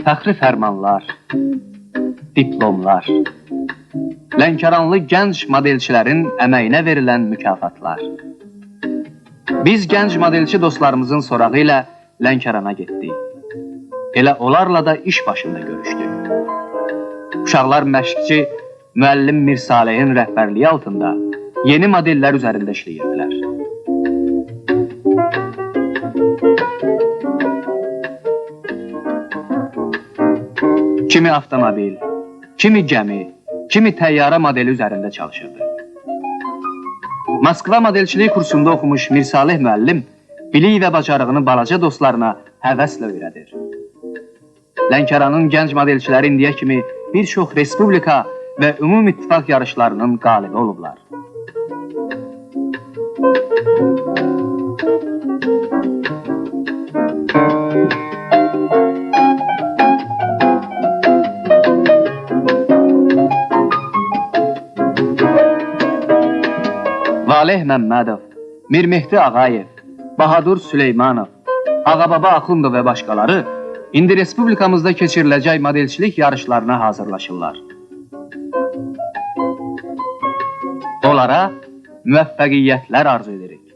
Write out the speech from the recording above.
fəxri fərmanlar, diplomlar, Lənkəranlı gənc modelçilərin əməyinə verilən mükafatlar. Biz gənc modelçi dostlarımızın sorağı ilə Lənkərana getdik. Elə onlarla da iş başında görüşdük. Uşaqlar məşqçi müəllim Mir Salehin rəhbərliyi altında yeni modellər üzərində işləyirdilər. Kimi avtomobil, kimi gəmi, kimi təyyarə modeli üzərində çalışırdı. Moskva modelçilik kursunda oxumuş Mir Saleh müəllim bilik və bacarığını balaca dostlarına həvəslə öyrədir. Lənkəranın gənc modelçiləri indiyə kimi bir çox respublika və ümumi ittifaq yarışlarının qalibi olublar. Valeh Məmmədov, Mir Mehdi Ağayev, Bahadur Süleymanov, Ağababa Axundov və başqaları indi respublikamızda keçiriləcək modelçilik yarışlarına hazırlaşırlar. Onlara müvəffəqiyyətlər arzu edirik.